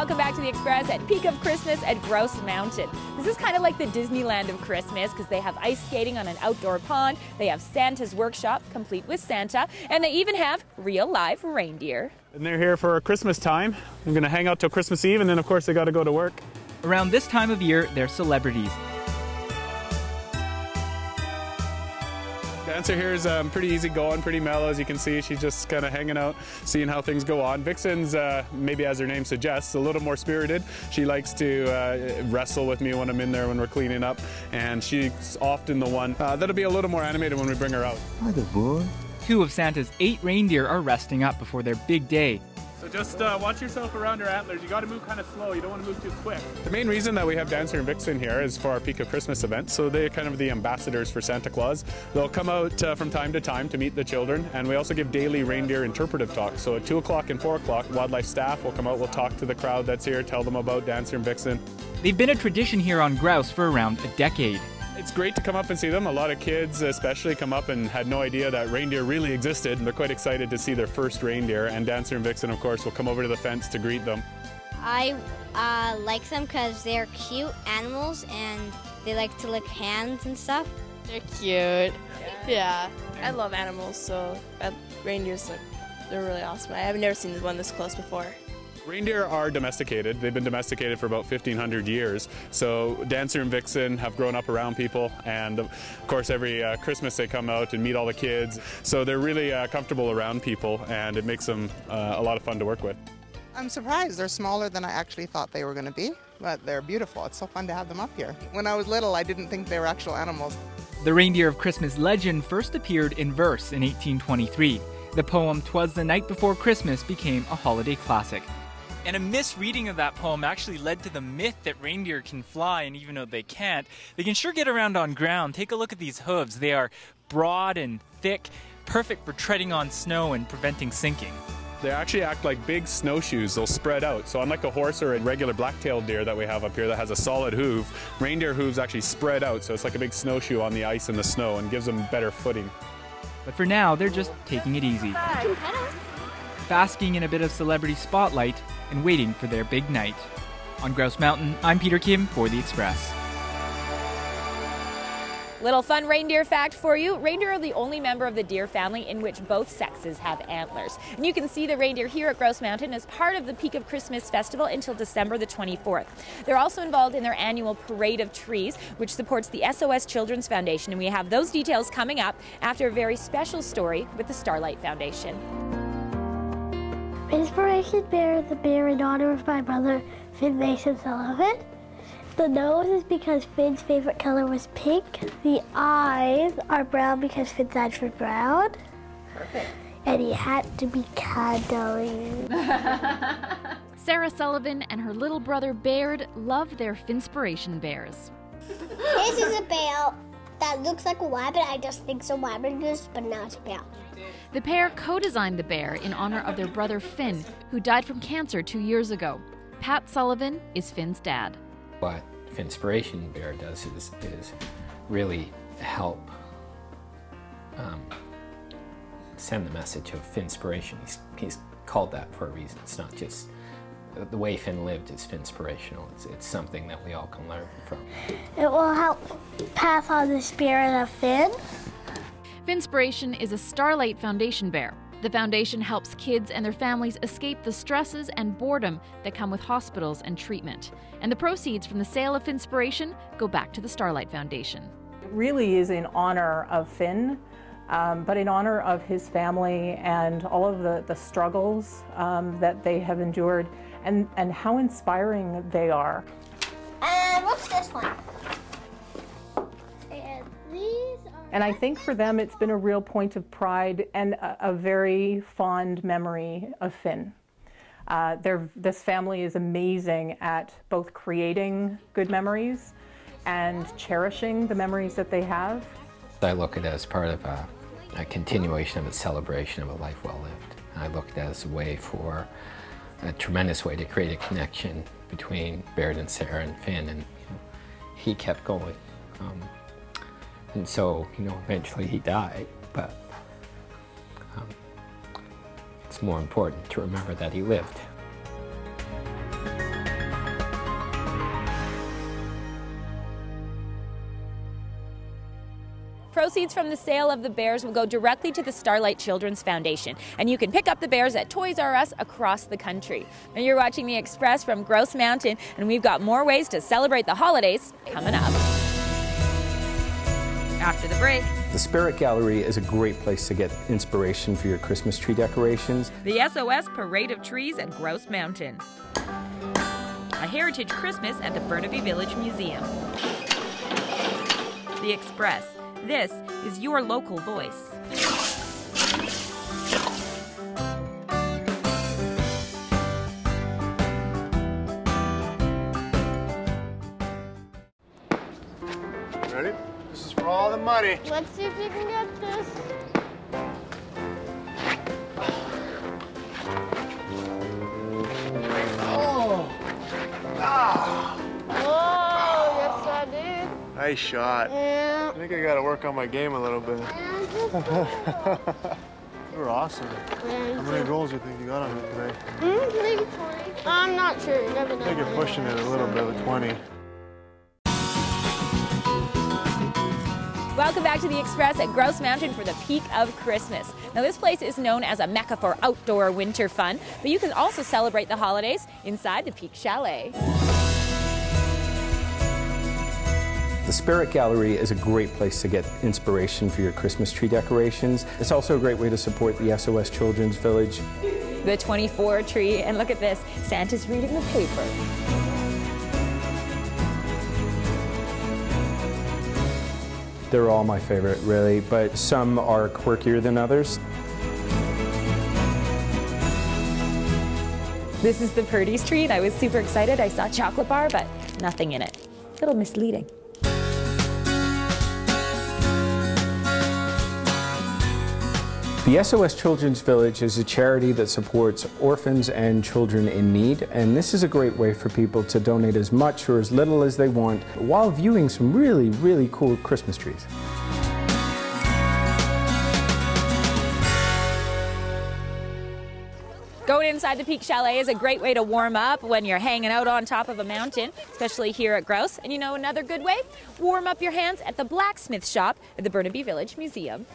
welcome back to the Express at Peak of Christmas at Grouse Mountain. This is kind of like the Disneyland of Christmas because they have ice skating on an outdoor pond, they have Santa's workshop complete with Santa, and they even have real live reindeer. And they're here for Christmas time. I'm going to hang out till Christmas Eve, and then of course they got to go to work. Around this time of year, they're celebrities. Dancer here is pretty easy going, pretty mellow, as you can see. She's just kind of hanging out, seeing how things go on. Vixen's, maybe as her name suggests, a little more spirited. She likes to wrestle with me when I'm in there when we're cleaning up, and she's often the one that'll be a little more animated when we bring her out. Hi there, boy. 2 of Santa's 8 reindeer are resting up before their big day. So just watch yourself around her antlers. You got to move kind of slow. You don't want to move too quick. The main reason that we have Dancer and Vixen here is for our Peak of Christmas event. So they're kind of the ambassadors for Santa Claus. They'll come out from time to time to meet the children, and we also give daily reindeer interpretive talks. So at 2 o'clock and 4 o'clock, wildlife staff will come out, we'll talk to the crowd that's here, tell them about Dancer and Vixen. They've been a tradition here on Grouse for around a decade. It's great to come up and see them. A lot of kids especially come up and had no idea that reindeer really existed, and they're quite excited to see their first reindeer, and Dancer and Vixen, of course, will come over to the fence to greet them. I like them because they're cute animals and they like to lick hands and stuff. They're cute. Yeah. I love animals, so reindeers, they're really awesome. I've never seen one this close before. Reindeer are domesticated. They've been domesticated for about 1,500 years. So Dancer and Vixen have grown up around people, and of course every Christmas they come out and meet all the kids. So they're really comfortable around people, and it makes them a lot of fun to work with. I'm surprised. They're smaller than I actually thought they were going to be, but they're beautiful. It's so fun to have them up here. When I was little, I didn't think they were actual animals. The Reindeer of Christmas legend first appeared in verse in 1823. The poem "'Twas the Night Before Christmas" became a holiday classic. And a misreading of that poem actually led to the myth that reindeer can fly, and even though they can't, they can sure get around on ground. Take a look at these hooves. They are broad and thick, perfect for treading on snow and preventing sinking. They actually act like big snowshoes. They'll spread out. So unlike a horse or a regular black-tailed deer that we have up here that has a solid hoof, reindeer hooves actually spread out, so it's like a big snowshoe on the ice and the snow and gives them better footing. But for now, they're just taking it easy, basking in a bit of celebrity spotlight and waiting for their big night. On Grouse Mountain, I'm Peter Kim for The Express. Little fun reindeer fact for you. Reindeer are the only member of the deer family in which both sexes have antlers. And you can see the reindeer here at Grouse Mountain as part of the Peak of Christmas Festival until December the 24th. They're also involved in their annual Parade of Trees, which supports the SOS Children's Foundation. And we have those details coming up after a very special story with the Starlight Foundation. Inspiration Bear is a bear in honor of my brother, Finn Mason Sullivan. The nose is because Finn's favorite color was pink. The eyes are brown because Finn's eyes were brown. Perfect. And he had to be cuddling. Sarah Sullivan and her little brother Baird love their Finspiration bears. This is a bear that looks like a rabbit. I just think it's a rabbit, but now it's a bear. The pair co-designed the bear in honor of their brother Finn, who died from cancer 2 years ago. Pat Sullivan is Finn's dad. What Finspiration Bear does is really help send the message of Finspiration. He's called that for a reason. It's not just the way Finn lived is Finspirational. It's something that we all can learn from. It will help pass on the spirit of Finn. Finspiration is a Starlight Foundation bear. The foundation helps kids and their families escape the stresses and boredom that come with hospitals and treatment. And the proceeds from the sale of Finspiration go back to the Starlight Foundation. It really is in honor of Finn, but in honor of his family and all of the struggles that they have endured and how inspiring they are. And what's this one? And these are... And I think for them it's been a real point of pride and a very fond memory of Finn. This family is amazing at both creating good memories and cherishing the memories that they have. I look at it as part of a continuation of a celebration of a life well lived. I look at it as a tremendous way to create a connection between Baird and Sarah and Finn, and he kept going. And so, eventually he died, but it's more important to remember that he lived. proceeds from the sale of the bears will go directly to the Starlight Children's Foundation, and you can pick up the bears at Toys R Us across the country. Now you're watching The Express from Grouse Mountain, and we've got more ways to celebrate the holidays coming up. After the break, the Spirit Gallery is a great place to get inspiration for your Christmas tree decorations. the SOS Parade of Trees at Grouse Mountain. A Heritage Christmas at the Burnaby Village Museum. The Express. This is your local voice. Ready? This is for all the money. Let's see if you can get this. Oh! Ah! Oh, yes I did. Nice shot. Yeah. I think I gotta work on my game a little bit. You were awesome. How many goals do you think you got on it today? Maybe 20. I'm not sure. You never know. I think you're pushing it a little bit with 20. Welcome back to The Express at Grouse Mountain for the peak of Christmas. Now this place is known as a mecca for outdoor winter fun, but you can also celebrate the holidays inside the Peak Chalet. The Spirit Gallery is a great place to get inspiration for your Christmas tree decorations. It's also a great way to support the SOS Children's Village. The 24 tree, and look at this, Santa's reading the paper. They're all my favorite, really, but some are quirkier than others. This is the Purdy's tree, and I was super excited. I saw chocolate bar, but nothing in it. A little misleading. The SOS Children's Village is a charity that supports orphans and children in need, and this is a great way for people to donate as much or as little as they want while viewing some really, really cool Christmas trees. Going inside the Peak Chalet is a great way to warm up when you're hanging out on top of a mountain, especially here at Grouse. And you know another good way? Warm up your hands at the Blacksmith shop at the Burnaby Village Museum.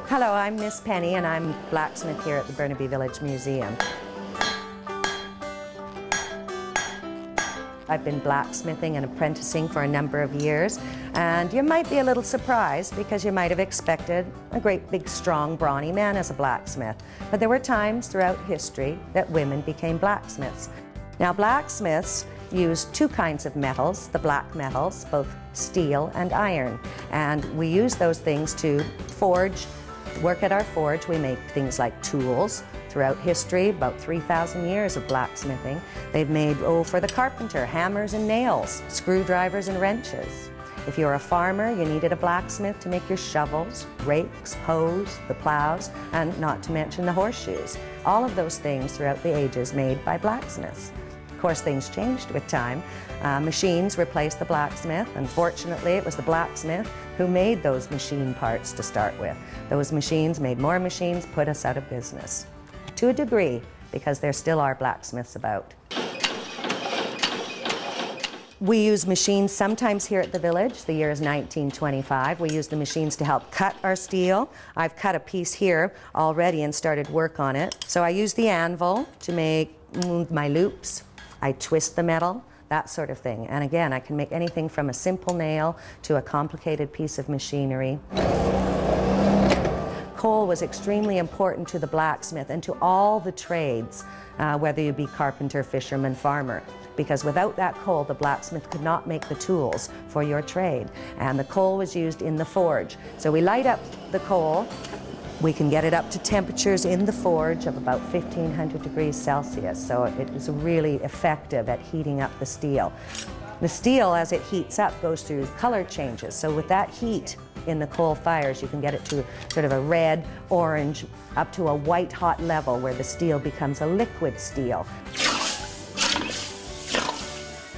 Hello, I'm Miss Penny, and I'm blacksmith here at the Burnaby Village Museum. I've been blacksmithing and apprenticing for a number of years, and you might be a little surprised because you might have expected a great big strong brawny man as a blacksmith. But there were times throughout history that women became blacksmiths. Now blacksmiths use two kinds of metals, the black metals, both steel and iron, and we use those things to forge, work at our forge. We make things like tools. Throughout history, about 3,000 years of blacksmithing, they've made, for the carpenter, hammers and nails, screwdrivers and wrenches. If you're a farmer, you needed a blacksmith to make your shovels, rakes, hoes, the plows, and not to mention the horseshoes. All of those things throughout the ages made by blacksmiths. Of course, things changed with time. Machines replaced the blacksmith. Unfortunately, it was the blacksmith who made those machine parts to start with. Those machines made more machines, put us out of business. To a degree, because there still are blacksmiths about. We use machines sometimes here at the village. The year is 1925. We use the machines to help cut our steel. I've cut a piece here already and started work on it. So I use the anvil to make my loops. I twist the metal, that sort of thing. And again, I can make anything from a simple nail to a complicated piece of machinery. Coal was extremely important to the blacksmith and to all the trades, whether you be carpenter, fisherman, farmer, because without that coal, the blacksmith could not make the tools for your trade. And the coal was used in the forge. So we light up the coal. We can get it up to temperatures in the forge of about 1,500 degrees Celsius, so it is really effective at heating up the steel. The steel, as it heats up, goes through color changes. So with that heat in the coal fires, you can get it to sort of a red, orange, up to a white hot level where the steel becomes a liquid steel.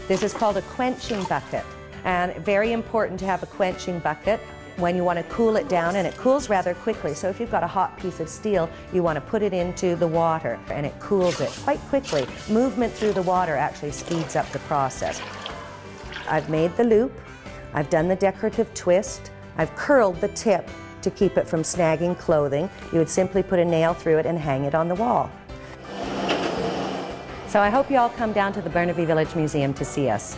This is called a quenching bucket, and very important to have a quenching bucket when you want to cool it down, and it cools rather quickly. So if you've got a hot piece of steel, you want to put it into the water, and it cools it quite quickly. Movement through the water actually speeds up the process. I've made the loop, I've done the decorative twist, I've curled the tip to keep it from snagging clothing. You would simply put a nail through it and hang it on the wall. So I hope you all come down to the Burnaby Village Museum to see us.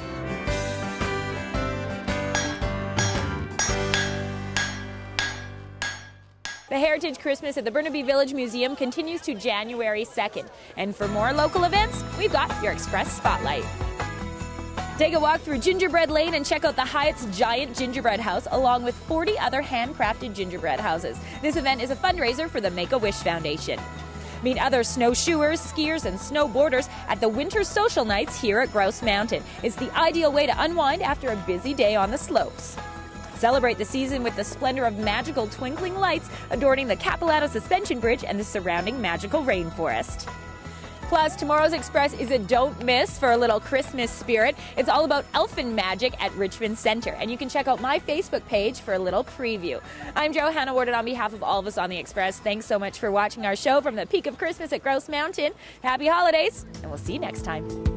The Heritage Christmas at the Burnaby Village Museum continues to January 2nd. And for more local events, we've got your Express Spotlight. Take a walk through Gingerbread Lane and check out the Hyatt's Giant Gingerbread House, along with 40 other handcrafted gingerbread houses. This event is a fundraiser for the Make-A-Wish Foundation. Meet other snowshoers, skiers, and snowboarders at the Winter Social Nights here at Grouse Mountain. It's the ideal way to unwind after a busy day on the slopes. Celebrate the season with the splendor of magical twinkling lights adorning the Capilano Suspension Bridge and the surrounding magical rainforest. Plus, tomorrow's Express is a don't miss for a little Christmas spirit. It's all about elfin magic at Richmond Center, and you can check out my Facebook page for a little preview. I'm Johanna, and on behalf of all of us on the Express, thanks so much for watching our show from the peak of Christmas at Grouse Mountain. Happy holidays, and we'll see you next time.